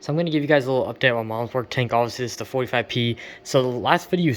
So I'm going to give you guys a little update on my mom's work tank. Obviously, this is the 45P. So the last video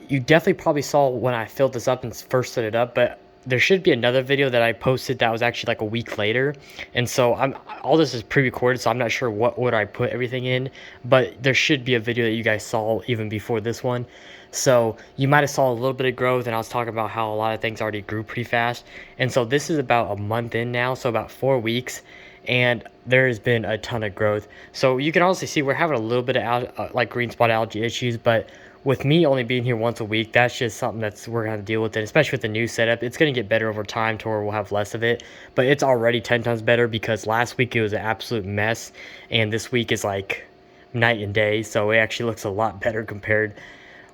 you definitely probably saw when I filled this up and first set it up, but there should be another video that I posted that was actually like a week later. And so all this is pre-recorded, so I'm not sure what order I put everything in, but there should be a video that you guys saw even before this one. So you might have saw a little bit of growth, and I was talking about how a lot of things already grew pretty fast. And so this is about a month in now, so about 4 weeks, and there has been a ton of growth. So you can also see we're having a little bit of like green spot algae issues, but with me only being here once a week, that's just something we're gonna have to deal with it, especially with the new setup. It's gonna get better over time to where we'll have less of it, but it's already 10 times better because last week it was an absolute mess, and this week is like night and day. So it actually looks a lot better compared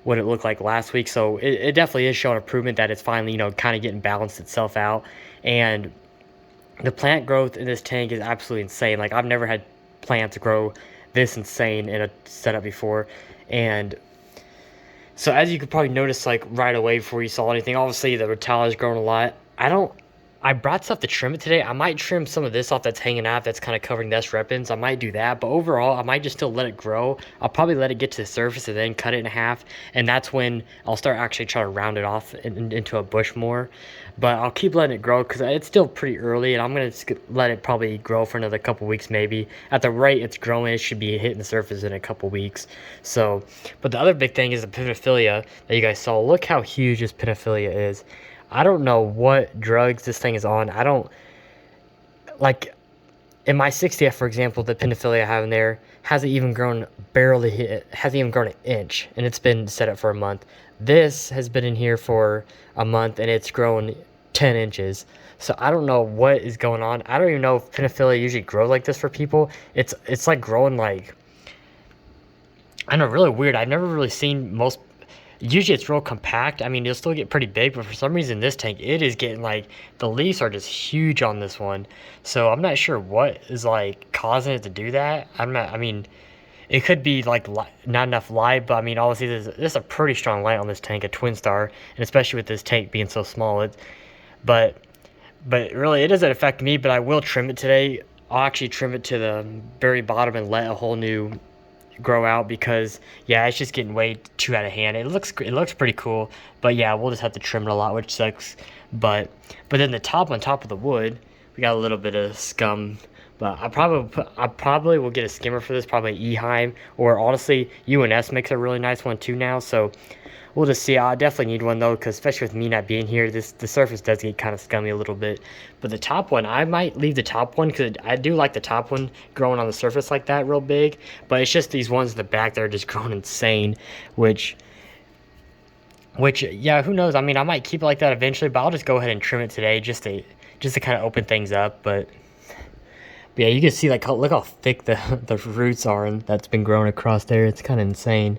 what it looked like last week. So it definitely is showing improvement, that it's finally, kind of getting balanced itself out. And the plant growth in this tank is absolutely insane. Like, I've never had plants grow this insane in a setup before. And so as you could probably notice, like right away before you saw anything, obviously the Rotala has grown a lot. I brought stuff to trim it today. I might trim some of this off that's hanging out, that's kind of covering the S-Repens. I might do that, but overall, I might just still let it grow. I'll probably let it get to the surface and then cut it in half, and that's when I'll start actually trying to round it off into a bush more. But I'll keep letting it grow because it's still pretty early, and I'm going to let it probably grow for another couple weeks maybe. At the rate it's growing, it should be hitting the surface in a couple weeks. So, but the other big thing is the pinophilia that you guys saw. Look how huge this pinophilia is. I don't know what drugs this thing is on. I don't, like, in my 60F, for example, the pinophilia I have in there hasn't even grown, hasn't even grown an inch, and it's been set up for a month. This has been in here for a month, and it's grown 10 inches. So I don't know what is going on. I don't even know if pinophilia usually grow like this for people. It's like growing like, I don't know, really weird. I've never really seen most. Usually it's real compact. I mean, it'll still get pretty big, but for some reason this tank, it is getting like, the leaves are just huge on this one. So I'm not sure what is like causing it to do that. I mean, it could be like not enough light, but I mean, obviously there's a pretty strong light on this tank, a twin star, and especially with this tank being so small, but, but really it doesn't affect me, but I will trim it today. I'll actually trim it to the very bottom and let a whole new grow out, because yeah, it's just getting way too out of hand. It looks pretty cool, but yeah, we'll just have to trim it a lot, which sucks. But then the top, on top of the wood, we got a little bit of scum. But I probably will get a skimmer for this, probably Eheim, or honestly UNS makes a really nice one too now. So we'll just see. I definitely need one though, because especially with me not being here, the surface does get kind of scummy a little bit. But the top one, I might leave the top one, because I do like the top one growing on the surface like that real big. But it's just these ones in the back that are just growing insane, which yeah, who knows? I mean, I might keep it like that eventually, but I'll just go ahead and trim it today just to kind of open things up. But yeah, you can see like look how thick the roots are, and that's been growing across there. It's kind of insane.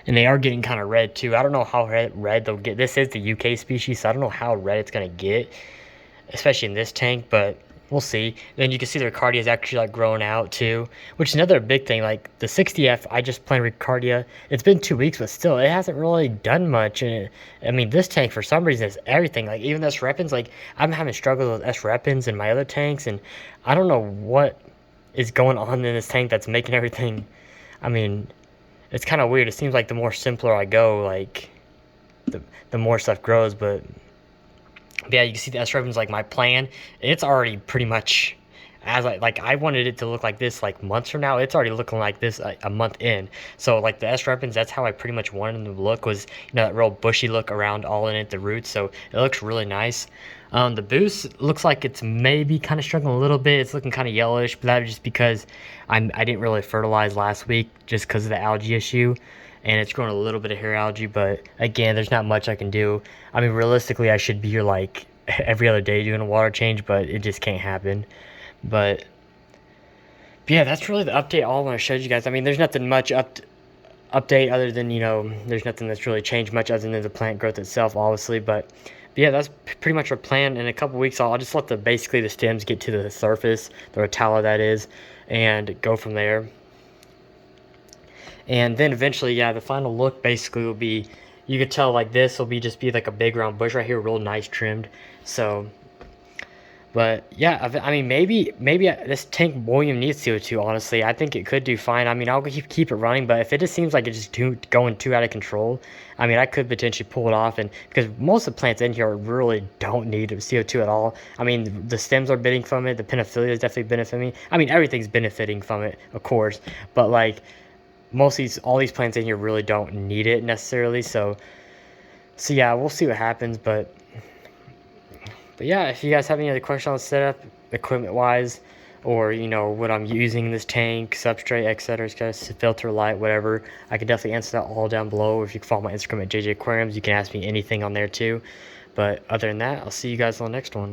And they are getting kind of red too. I don't know how red they'll get. This is the UK species, so I don't know how red it's going to get, especially in this tank, but we'll see. Then you can see the Ricardia is actually like growing out too, which is another big thing. Like the 60F, I just planted Ricardia. It's been 2 weeks, but still, it hasn't really done much. And I mean, this tank, for some reason, is everything. Like even the S-Repens, like I'm having struggles with S-Repens in my other tanks, and I don't know what is going on in this tank that's making everything, I mean, it's kind of weird. It seems like the more simpler I go, like the more stuff grows. But yeah, you can see the S-Repens, like my plan, it's already pretty much as I wanted it to look like this like months from now. It's already looking like this a month in. So like the S-Repens, that's how I pretty much wanted them to look, was that real bushy look around all in it, the roots. So it looks really nice. The boost looks like it's maybe kind of struggling a little bit. It's looking kind of yellowish, but that's just because I didn't really fertilize last week just because of the algae issue, and it's growing a little bit of hair algae. But again, there's not much I can do. I mean, realistically, I should be here like every other day doing a water change, but it just can't happen. But yeah, that's really the update. All I want to show you guys. I mean, there's nothing much update other than, there's nothing that's really changed much other than the plant growth itself, obviously. But yeah, that's pretty much our plan. In a couple weeks, I'll just let basically the stems get to the surface, the Rotala that is, and go from there. And then eventually, yeah, the final look basically will be, you could tell like this will just be like a big round bush right here, real nice trimmed. So But yeah, I mean, maybe this tank won't even need CO2. Honestly, I think it could do fine. I mean, I'll keep it running, but if it just seems like it's just going too out of control, I mean, I could potentially pull it off. And because most of the plants in here really don't need CO2 at all. I mean, the stems are benefiting from it. The pinophilia is definitely benefiting me. I mean, everything's benefiting from it, of course. But like most of all these plants in here really don't need it necessarily. So yeah, we'll see what happens. But yeah, if you guys have any other questions on setup, equipment wise, or what I'm using in this tank, substrate, etc., filter, light, whatever, I can definitely answer that all down below. If you can follow my Instagram at JJ Aquariums, you can ask me anything on there too. But other than that, I'll see you guys on the next one.